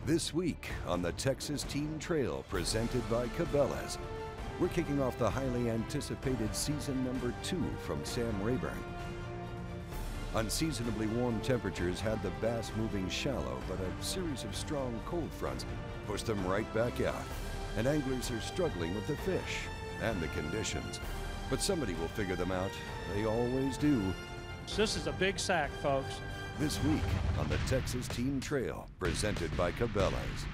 This week on the Texas Team Trail presented by Cabela's, we're kicking off the highly anticipated season number 2 from Sam Rayburn. Unseasonably warm temperatures had the bass moving shallow, but a series of strong cold fronts pushed them right back out, and anglers are struggling with the fish and the conditions. But somebody will figure them out. They always do. This is a big sack, folks. This week on the Texas Team Trail, presented by Cabela's.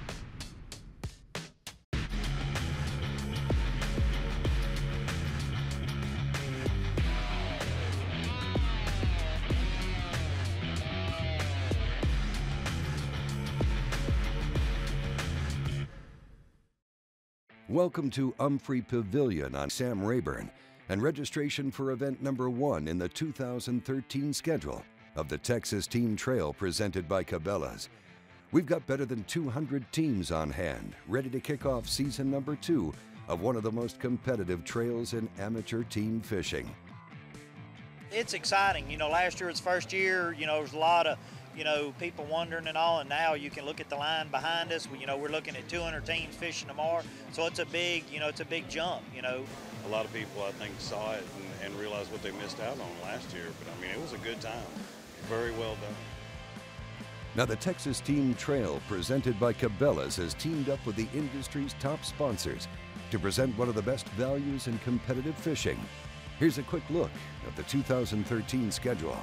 Welcome to Umphrey Pavilion on Sam Rayburn, and registration for event number 1 in the 2013 schedule of the Texas Team Trail presented by Cabela's. We've got better than 200 teams on hand, ready to kick off season number 2 of one of the most competitive trails in amateur team fishing. It's exciting. Last year was first year, there was a lot of, people wondering and all, and now you can look at the line behind us. We're looking at 200 teams fishing tomorrow, so it's a big, it's a big jump, A lot of people, I think, saw it and realized what they missed out on last year, but I mean, it was a good time. Very well done. Now, the Texas Team Trail presented by Cabela's has teamed up with the industry's top sponsors to present one of the best values in competitive fishing. Here's a quick look at the 2013 schedule.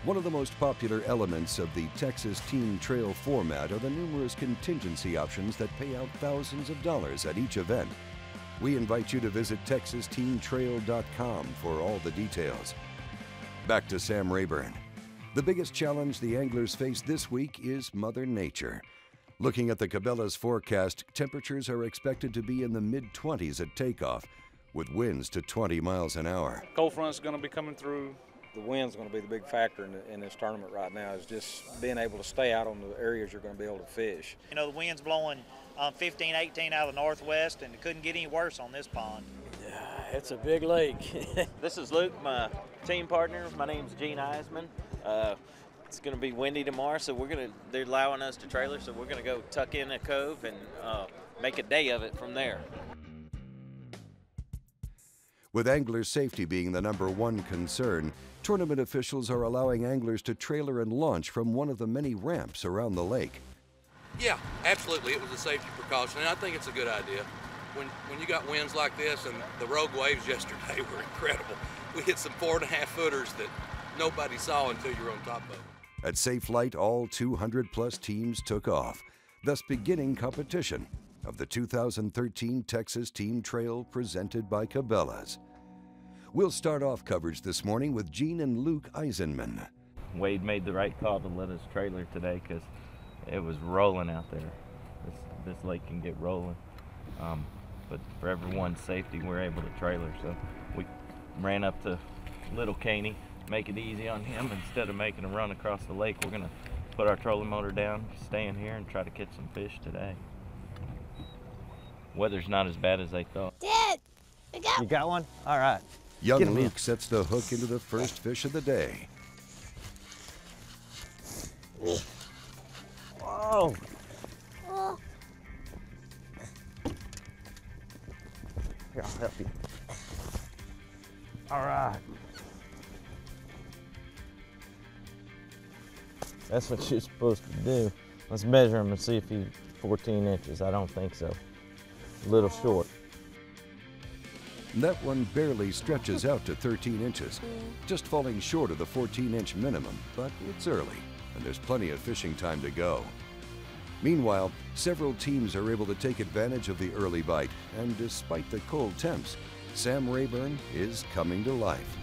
One of the most popular elements of the Texas Team Trail format are the numerous contingency options that pay out thousands of dollars at each event. We invite you to visit TexasTeamTrail.com for all the details. Back to Sam Rayburn. The biggest challenge the anglers face this week is Mother Nature. Looking at the Cabela's forecast, temperatures are expected to be in the mid-20s at takeoff, with winds to 20 miles an hour. Cold front's going to be coming through. The wind's going to be the big factor in this tournament right now, is just being able to stay out on the areas you're going to be able to fish. The wind's blowing 15, 18 out of the northwest, and it couldn't get any worse on this pond. It's a big lake. This is Luke, my team partner. My name's Gene Eisman. It's going to be windy tomorrow, so they're allowing us to trailer, so we're going to go tuck in a cove and make a day of it from there. With angler safety being the #1 concern, tournament officials are allowing anglers to trailer and launch from one of the many ramps around the lake. Yeah, absolutely. It was a safety precaution, and I think it's a good idea. When you got winds like this, and the rogue waves yesterday were incredible. We hit some 4.5 footers that nobody saw until you're on top of them. At Safe Flight, all 200-plus teams took off, thus beginning competition of the 2013 Texas Team Trail presented by Cabela's. We'll start off coverage this morning with Gene and Luke Eisenman. Wade made the right call to let us trailer today because it was rolling out there. This lake can get rolling. But for everyone's safety, we're able to trailer. So we ran up to Little Caney, make it easy on him. Instead of making a run across the lake, we're gonna put our trolling motor down, stay in here, and try to catch some fish today. Weather's not as bad as they thought. Dad, you got one? All right. Young Luke sets the hook into the first fish of the day. Whoa. Here, I'll help you. All right. That's what you're supposed to do. Let's measure him and see if he's 14 inches. I don't think so. A little short. That one barely stretches out to 13 inches, just falling short of the 14-inch minimum, but it's early, and there's plenty of fishing time to go. Meanwhile, several teams are able to take advantage of the early bite, and despite the cold temps, Sam Rayburn is coming to life.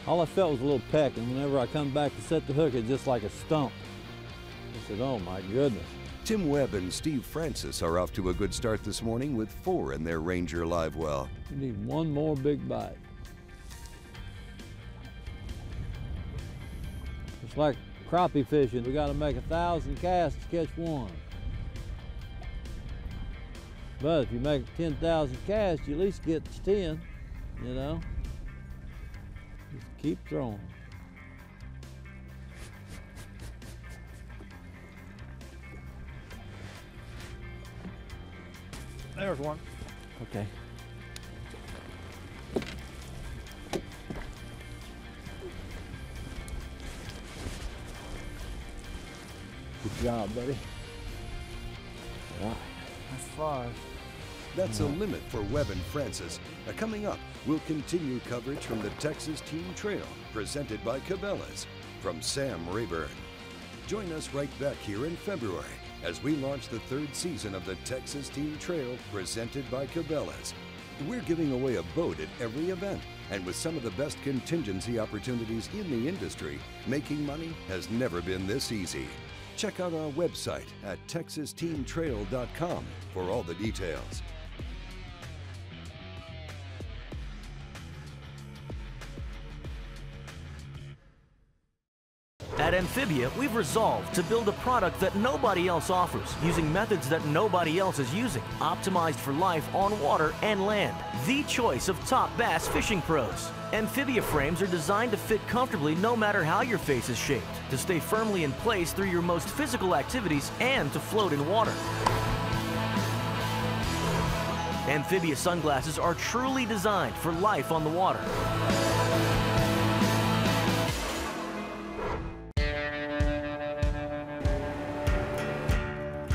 All I felt was a little peck, and whenever I come back to set the hook, it's just like a stump. I said, oh my goodness. Tim Webb and Steve Francis are off to a good start this morning with 4 in their Ranger live well. You need one more big bite. It's like crappie fishing. We got to make 1,000 casts to catch one. But if you make 10,000 casts, you at least get 10, you know. Just keep throwing. There's one. Okay. Good job, buddy. All right. That's 5. That's a limit for Webb and Francis. Coming up, we'll continue coverage from the Texas Team Trail, presented by Cabela's, from Sam Rayburn. Join us right back here in February as we launch the 3rd season of the Texas Team Trail, presented by Cabela's. We're giving away a boat at every event, and with some of the best contingency opportunities in the industry, making money has never been this easy. Check out our website at texasteamtrail.com for all the details. At Amphibia, we've resolved to build a product that nobody else offers, using methods that nobody else is using, optimized for life on water and land. The choice of top bass fishing pros. Amphibia frames are designed to fit comfortably no matter how your face is shaped, to stay firmly in place through your most physical activities, and to float in water. Amphibia sunglasses are truly designed for life on the water.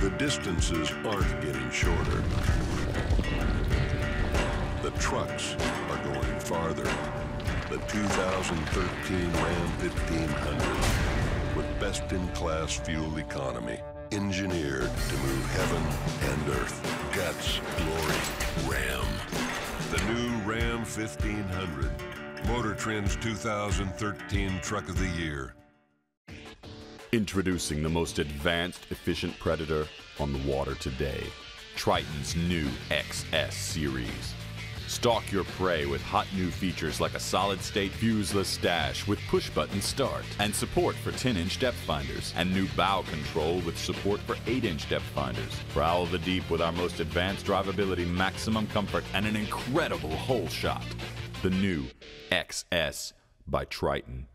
The distances aren't getting shorter. The trucks are going farther. The 2013 Ram 1500 with best-in-class fuel economy, engineered to move heaven and earth. Guts, glory, Ram. The new Ram 1500, Motor Trend's 2013 Truck of the Year. Introducing the most advanced, efficient Predator on the water today. Triton's new XS series. Stalk your prey with hot new features like a solid-state fuseless stash with push-button start and support for 10-inch depth finders, and new bow control with support for 8-inch depth finders. Prowl the deep with our most advanced drivability, maximum comfort, and an incredible hole shot. The new XS by Triton.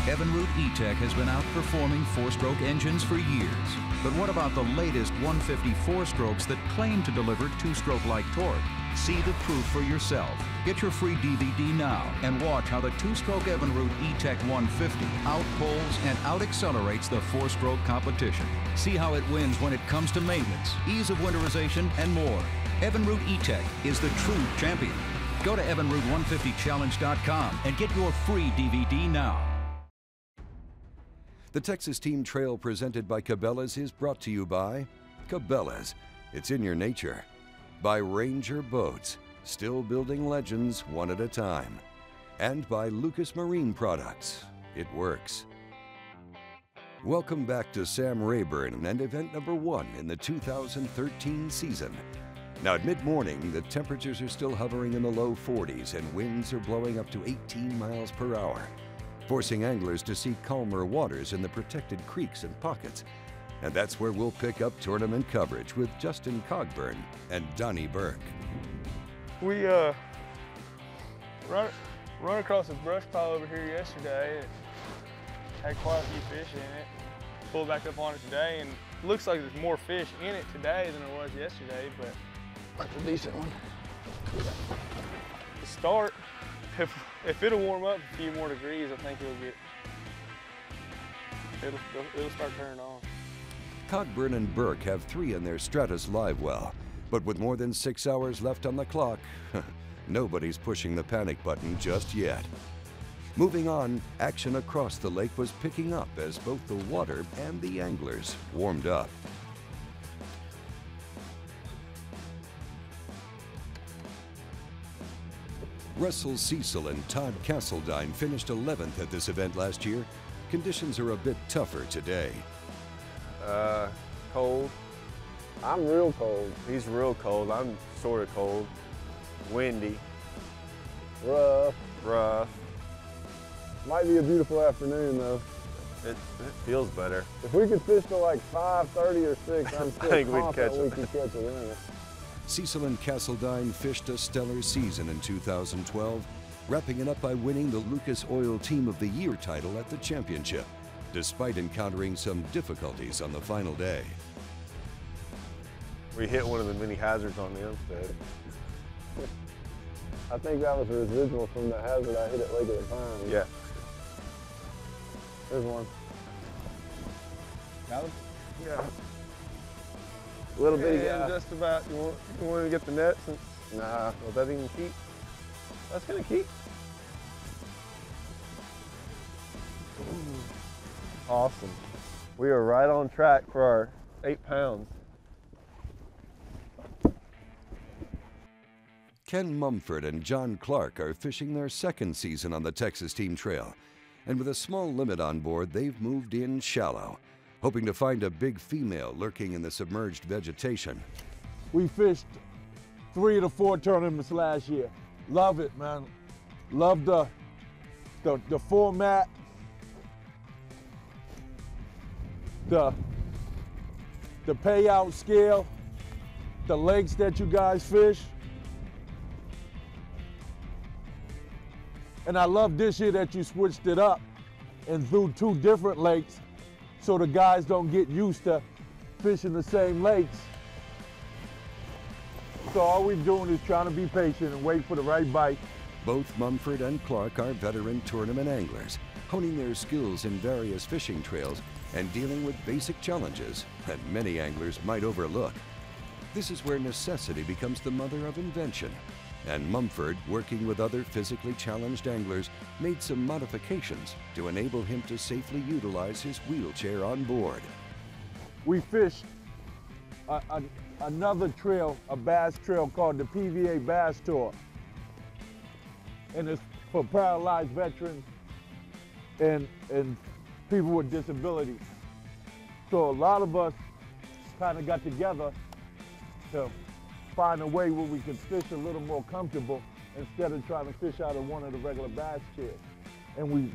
Evinrude E-Tech has been outperforming four-stroke engines for years. But what about the latest 150 four-strokes that claim to deliver two-stroke-like torque? See the proof for yourself. Get your free DVD now and watch how the two-stroke Evinrude E-Tech 150 outpulls and out-accelerates the four-stroke competition. See how it wins when it comes to maintenance, ease of winterization, and more. Evinrude E-Tech is the true champion. Go to evinrude150challenge.com and get your free DVD now. The Texas Team Trail, presented by Cabela's, is brought to you by Cabela's. It's in your nature. By Ranger Boats, still building legends one at a time. And by Lucas Marine Products. It works. Welcome back to Sam Rayburn and event number 1 in the 2013 season. Now at mid-morning, the temperatures are still hovering in the low 40s and winds are blowing up to 18 miles per hour, forcing anglers to seek calmer waters in the protected creeks and pockets. And that's where we'll pick up tournament coverage with Justin Cogburn and Donnie Burke. We run across a brush pile over here yesterday. It had quite a few fish in it. Pulled back up on it today, and it looks like there's more fish in it today than there was yesterday, but that's a decent one. To start, if it'll warm up a few more degrees, I think it'll start turning on. Cogburn and Burke have 3 in their Stratus live well, but with more than 6 hours left on the clock, nobody's pushing the panic button just yet. Moving on, action across the lake was picking up as both the water and the anglers warmed up. Russell Cecil and Todd Castledine finished 11th at this event last year. Conditions are a bit tougher today. Cold, I'm real cold. He's real cold. I'm sort of cold. Windy. Rough. Might be a beautiful afternoon though. It feels better. If we could fish till like 5:30 or 6, I'm still I think confident we could catch a winner. Cecil and Castledine fished a stellar season in 2012, wrapping it up by winning the Lucas Oil Team of the Year title at the championship, despite encountering some difficulties on the final day. We hit one of the mini hazards on the Umstead. I think that was a residual from the hazard I hit at Lake of the Pines. Yeah. There's one. Got him? Yeah. A little bitty Yeah, guy. just about. You want to get the nets? Nah. Will that even keep? That's gonna keep. Awesome. We are right on track for our 8 pounds. Ken Mumford and John Clark are fishing their second season on the Texas Team Trail, and with a small limit on board, they've moved in shallow, hoping to find a big female lurking in the submerged vegetation. We fished 3 of the 4 tournaments last year. Love it, man. Love the format, the payout scale, the lakes that you guys fish. And I love this year that you switched it up and threw 2 different lakes so the guys don't get used to fishing the same lakes. So all we're doing is trying to be patient and wait for the right bite. Both Mumford and Clark are veteran tournament anglers, honing their skills in various fishing trails and dealing with basic challenges that many anglers might overlook. This is where necessity becomes the mother of invention. And Mumford, working with other physically challenged anglers, made some modifications to enable him to safely utilize his wheelchair on board. We fished another trail, a bass trail called the PVA Bass Tour. And it's for paralyzed veterans and people with disabilities. So a lot of us kind of got together to find a way where we could fish a little more comfortable instead of trying to fish out of one of the regular bass chairs. And we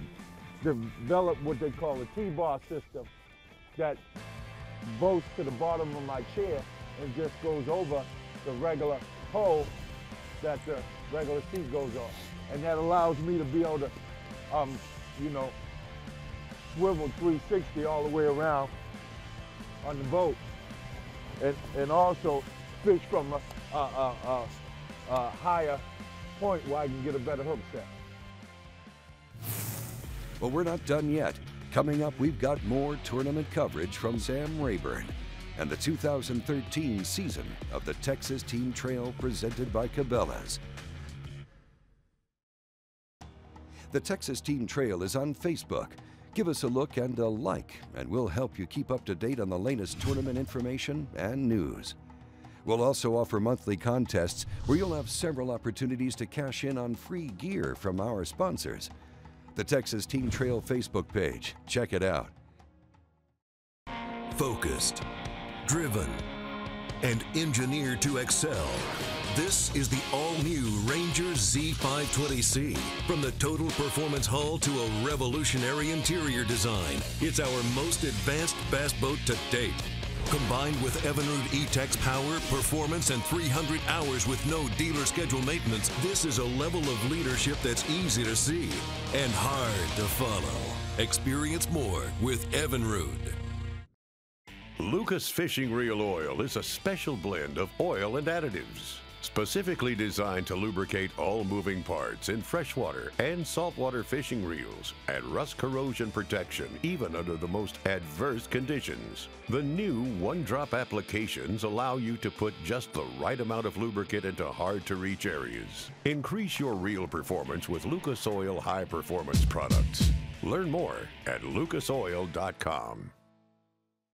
developed what they call a T-bar system that boats to the bottom of my chair and just goes over the regular pole that the regular seat goes on. And that allows me to be able to, swivel 360 all the way around on the boat. And also fish from a higher point where I can get a better hook set. But we're not done yet. Coming up, we've got more tournament coverage from Sam Rayburn and the 2013 season of the Texas Team Trail presented by Cabela's. The Texas Team Trail is on Facebook. Give us a look and a like, and we'll help you keep up to date on the latest tournament information and news. We'll also offer monthly contests where you'll have several opportunities to cash in on free gear from our sponsors. The Texas Team Trail Facebook page. Check it out. Focused, driven, and engineered to excel. This is the all-new Ranger Z520C. From the total performance hull to a revolutionary interior design, it's our most advanced bass boat to date. Combined with Evinrude E-Tech's power, performance, and 300 hours with no dealer schedule maintenance, this is a level of leadership that's easy to see and hard to follow. Experience more with Evinrude. Lucas Fishing Reel Oil is a special blend of oil and additives, specifically designed to lubricate all moving parts in freshwater and saltwater fishing reels and rust corrosion protection even under the most adverse conditions. The new one-drop applications allow you to put just the right amount of lubricant into hard-to-reach areas. Increase your reel performance with Lucas Oil high-performance products. Learn more at lucasoil.com.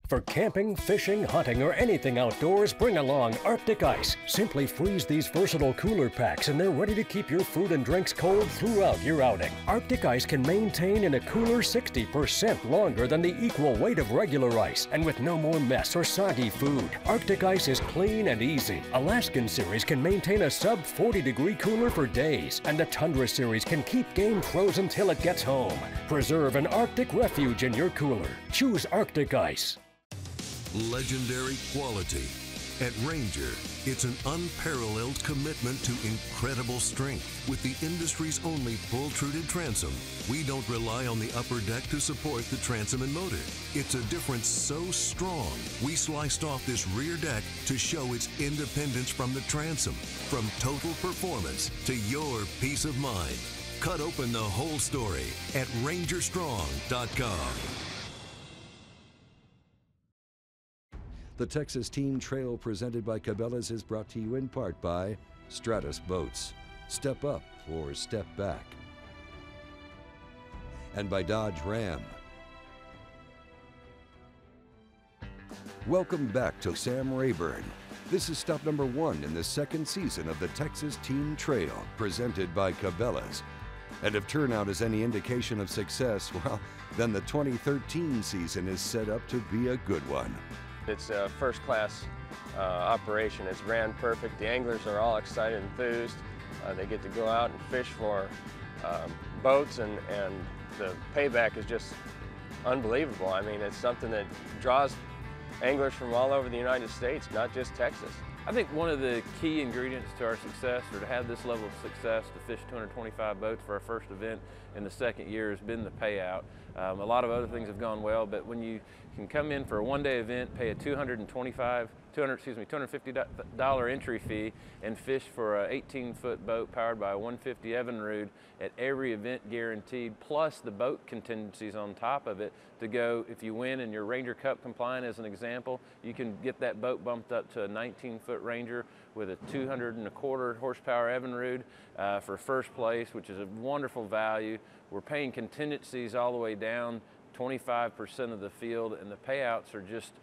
For camping, fishing, hunting, or anything outdoors, bring along Arctic Ice. Simply freeze these versatile cooler packs and they're ready to keep your food and drinks cold throughout your outing. Arctic Ice can maintain in a cooler 60% longer than the equal weight of regular ice, and with no more mess or soggy food. Arctic Ice is clean and easy. Alaskan Series can maintain a sub 40-degree cooler for days, and the Tundra Series can keep game frozen till it gets home. Preserve an Arctic refuge in your cooler. Choose Arctic Ice. Legendary quality. At Ranger, it's an unparalleled commitment to incredible strength. With the industry's only pull-truted transom, we don't rely on the upper deck to support the transom and motor. It's a difference so strong, we sliced off this rear deck to show its independence from the transom. From total performance to your peace of mind. Cut open the whole story at rangerstrong.com. The Texas Team Trail presented by Cabela's is brought to you in part by Stratus Boats. Step up or step back. And by Dodge Ram. Welcome back to Sam Rayburn. This is stop number 1 in the second season of the Texas Team Trail presented by Cabela's. And if turnout is any indication of success, well, then the 2013 season is set up to be a good one. It's a first-class operation. It's ran perfect. The anglers are all excited and enthused. They get to go out and fish for boats, and the payback is just unbelievable. I mean, it's something that draws anglers from all over the United States, not just Texas. I think one of the key ingredients to our success, or to have this level of success, to fish 225 boats for our first event in the second year, has been the payout. A lot of other things have gone well, but when you can come in for a one-day event, pay a $250 entry fee, and fish for an 18-foot boat powered by a 150 Evinrude at every event guaranteed, plus the boat contingencies on top of it to go, if you win and you're Ranger Cup compliant as an example, you can get that boat bumped up to a 19-foot Ranger with a 225 horsepower Evinrude for first place, which is a wonderful value. We're paying contingencies all the way down 25% of the field, and the payouts are just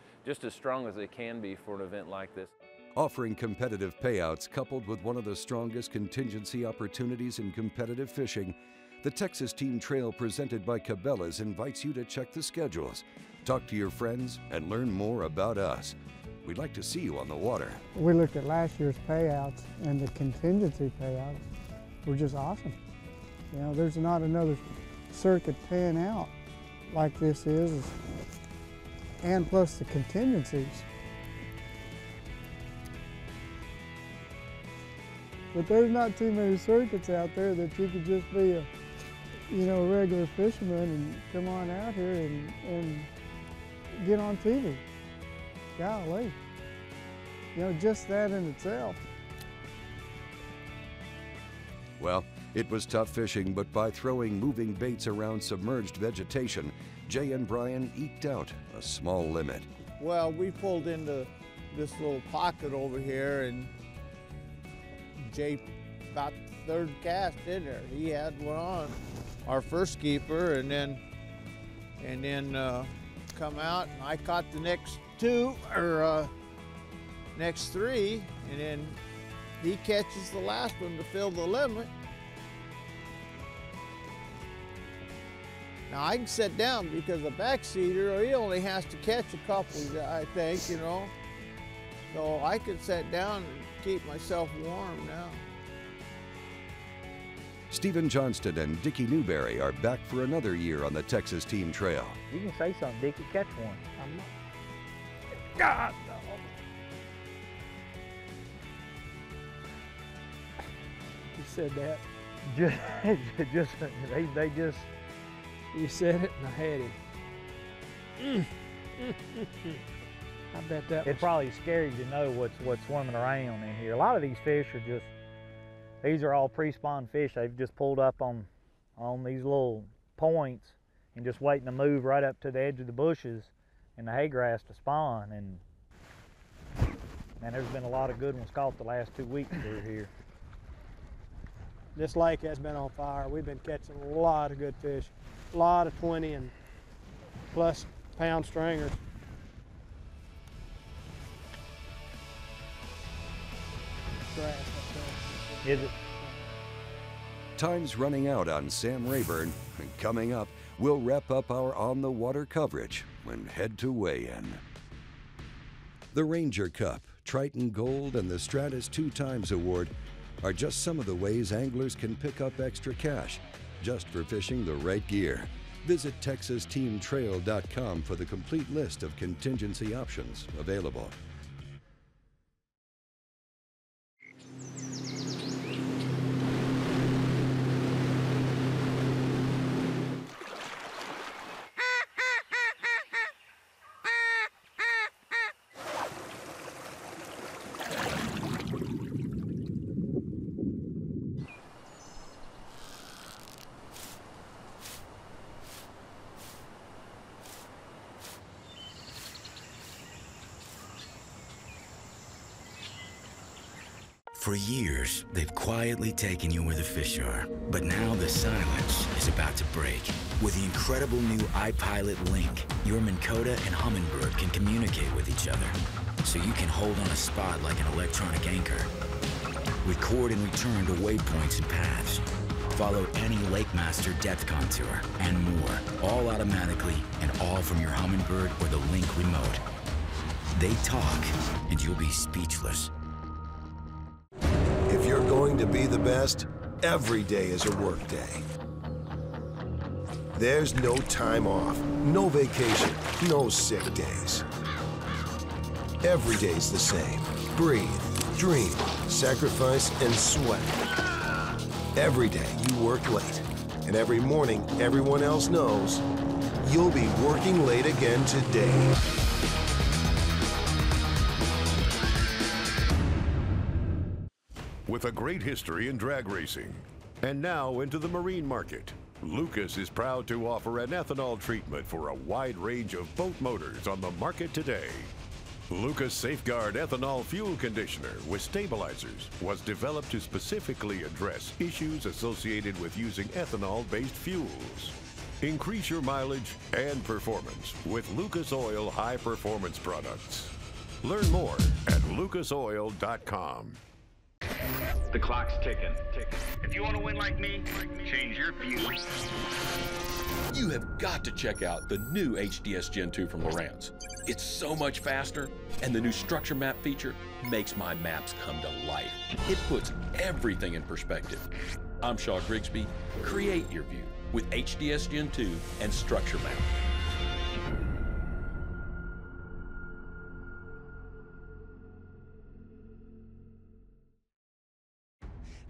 as strong as they can be for an event like this. Offering competitive payouts coupled with one of the strongest contingency opportunities in competitive fishing, the Texas Team Trail presented by Cabela's invites you to check the schedules, talk to your friends, and learn more about us. We'd like to see you on the water. We looked at last year's payouts, and the contingency payouts were just awesome. You know, there's not another circuit paying out like this is, and plus the contingencies. But there's not too many circuits out there that you could just be a, a regular fisherman and come on out here and get on TV. Golly. Just that in itself. Well, it was tough fishing, but by throwing moving baits around submerged vegetation, Jay and Brian eked out a small limit. Well, we pulled into this little pocket over here, and Jay about the third cast in there. He had one on, our first keeper, and then come out, and I caught the next two, or next three, and then he catches the last one to fill the limit. Now I can sit down because the backseater, he only has to catch a couple, I think, So I can sit down and keep myself warm now. Stephen Johnston and Dickie Newberry are back for another year on the Texas Team Trail. You can say something, Dickie. Catch one. I'm not. God, no. You said that. They just. You said it and I had him. I bet that It's probably scary to know what's swimming around in here. A lot of these fish are just, these are all pre-spawn fish. They've just pulled up on these little points and just waiting to move right up to the edge of the bushes and the hay grass to spawn. And man, there's been a lot of good ones caught the last 2 weeks through here. This lake has been on fire. We've been catching a lot of good fish. A lot of 20 and plus pound stringers. grass up there. Is it? Time's running out on Sam Rayburn, and coming up, we'll wrap up our on-the-water coverage and head to weigh-in. The Ranger Cup, Triton Gold, and the Stratus 2x Award are just some of the ways anglers can pick up extra cash just for fishing the right gear. Visit TexasTeamTrail.com for the complete list of contingency options available. For years, they've quietly taken you where the fish are. But now the silence is about to break. With the incredible new iPilot Link, your Minn Kota and Humminbird can communicate with each other. So you can hold on a spot like an electronic anchor. Record and return to waypoints and paths. Follow any Lake Master depth contour and more, all automatically and all from your Humminbird or the Link remote. They talk and you'll be speechless. If you're going to be the best, every day is a work day. There's no time off, no vacation, no sick days. Every day's the same. Breathe, dream, sacrifice, and sweat. Every day you work late, and every morning everyone else knows you'll be working late again today. With a great history in drag racing, and now into the marine market, Lucas is proud to offer an ethanol treatment for a wide range of boat motors on the market today. Lucas Safeguard Ethanol Fuel Conditioner with stabilizers was developed to specifically address issues associated with using ethanol-based fuels. Increase your mileage and performance with Lucas Oil High Performance products. Learn more at lucasoil.com. The clock's ticking. If you want to win like me, change your fuse. You have got to check out the new HDS Gen 2 from Lowrance. It's so much faster, and the new structure map feature makes my maps come to life. It puts everything in perspective. I'm Shaw Grigsby. Create your view with HDS Gen 2 and structure map.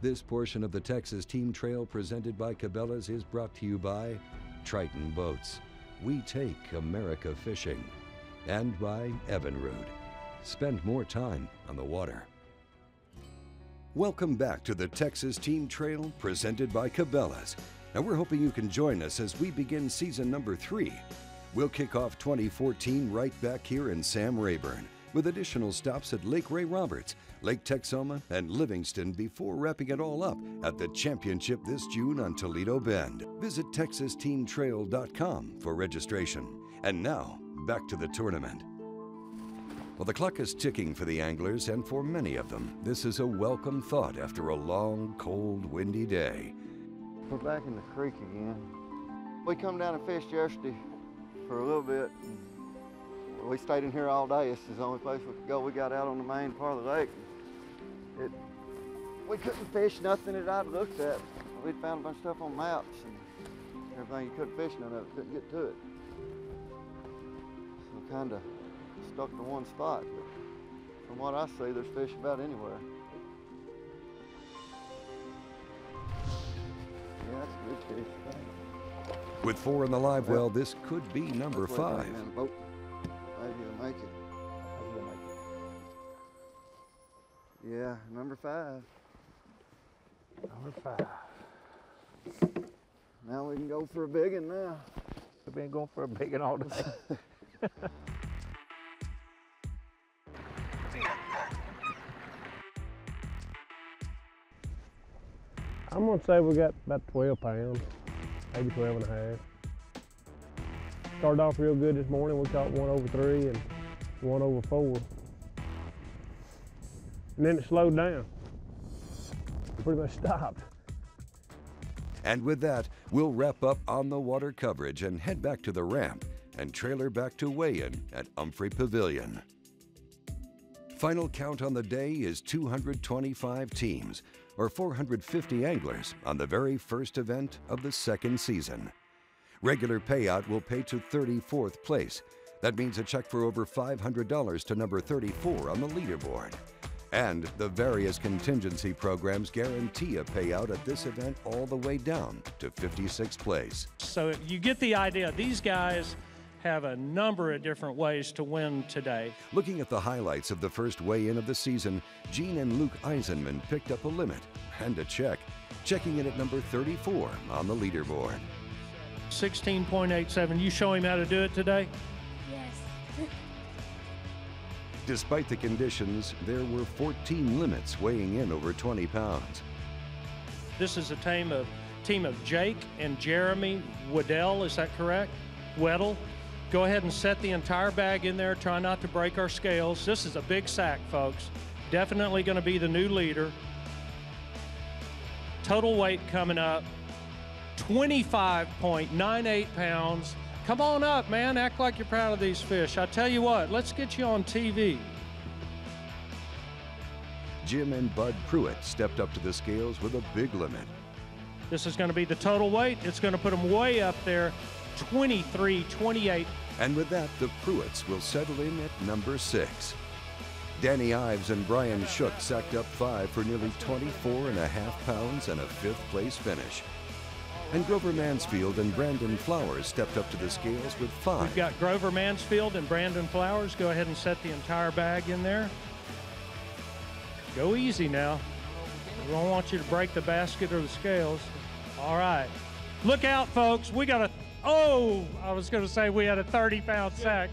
This portion of the Texas Team Trail presented by Cabela's is brought to you by Triton Boats. We take America fishing. And by Evinrude. Spend more time on the water. Welcome back to the Texas Team Trail presented by Cabela's. Now we're hoping you can join us as we begin season number 3. We'll kick off 2014 right back here in Sam Rayburn, with additional stops at Lake Ray Roberts, Lake Texoma, and Livingston before wrapping it all up at the championship this June on Toledo Bend. Visit TexasTeamTrail.com for registration. And now, back to the tournament. Well, the clock is ticking for the anglers, and for many of them, this is a welcome thought after a long, cold, windy day. We're back in the creek again. We come down and fished yesterday for a little bit. We stayed in here all day. This is the only place we could go. We got out on the main part of the lake. We couldn't fish nothing that I'd looked at. We'd found a bunch of stuff on maps and everything. You couldn't fish none of it, couldn't get to it. So we kind of stuck to one spot. But from what I see, there's fish about anywhere. Yeah, that's a good fish. With 4 in the live well, this could be number 5. Maybe it'll make it. Yeah, number 5. Number 5. Now we can go for a big one now. We've been going for a big one all day. I'm gonna say we got about 12 pounds, maybe 12 and a half. Started off real good this morning. We caught 1 over 3 and 1 over 4. And then it slowed down. pretty much stopped. And with that, we'll wrap up on the water coverage and head back to the ramp and trailer back to weigh-in at Humphrey Pavilion. Final count on the day is 225 teams, or 450 anglers, on the very first event of the second season. Regular payout will pay to 34th place. That means a check for over $500 to number 34 on the leaderboard. And the various contingency programs guarantee a payout at this event all the way down to 56th place. So you get the idea. These guys have a number of different ways to win today. Looking at the highlights of the first weigh-in of the season, Gene and Luke Eisenman picked up a limit and a check, checking in at number 34 on the leaderboard. 16.87. You show him how to do it today? Yes. Despite the conditions, there were 14 limits weighing in over 20 pounds. This is a team of Jake and Jeremy Waddell, is that correct? Weddle. Go ahead and set the entire bag in there. Try not to break our scales. This is a big sack, folks. Definitely going to be the new leader. Total weight coming up, 25.98 pounds. Come on up, man. Act like you're proud of these fish. I tell you what, let's get you on TV. Jim and Bud Pruitt stepped up to the scales with a big limit. This is going to be the total weight. It's going to put them way up there, 23.28. And with that, the Pruitts will settle in at number 6. Danny Ives and Brian Shook sacked up 5 for nearly 24.5 pounds and a 5th place finish. And Grover Mansfield and Brandon Flowers stepped up to the scales with 5. We've got Grover Mansfield and Brandon Flowers. Go ahead and set the entire bag in there. Go easy now. We don't want you to break the basket or the scales. All right. Look out, folks. We got I was going to say we had a 30-pound sack.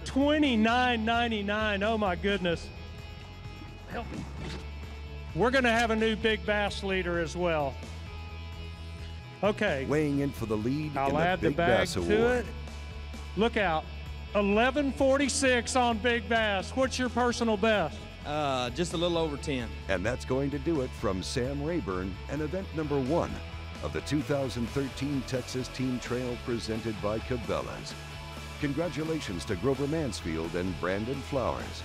29.99. Oh, my goodness. Help me. We're going to have a new big bass leader as well. Okay. Weighing in for the lead I'll in the add the Big bag Bass to Award. it. Look out. 11.46 on Big Bass. What's your personal best? Just a little over 10. And that's going to do it from Sam Rayburn and event number 1 of the 2013 Texas Team Trail presented by Cabela's. Congratulations to Grover Mansfield and Brandon Flowers.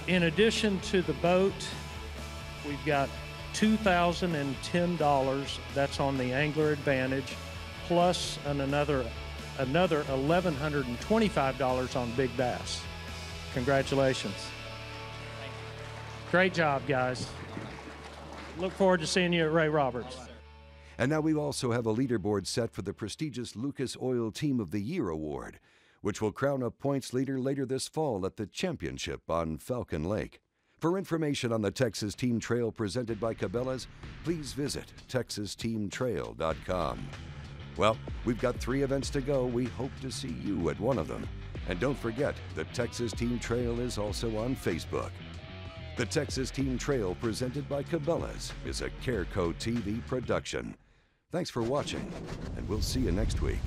In addition to the boat, we've got $2,010. That's on the Angler Advantage, plus another $1,125 on Big Bass. Congratulations. Great job, guys. Look forward to seeing you at Ray Roberts. And now we also have a leaderboard set for the prestigious Lucas Oil Team of the Year Award, which will crown a points leader later this fall at the championship on Falcon Lake. For information on the Texas Team Trail presented by Cabela's, please visit texasteamtrail.com. Well, we've got 3 events to go. We hope to see you at one of them. And don't forget, the Texas Team Trail is also on Facebook. The Texas Team Trail presented by Cabela's is a Careco TV production. Thanks for watching, and we'll see you next week.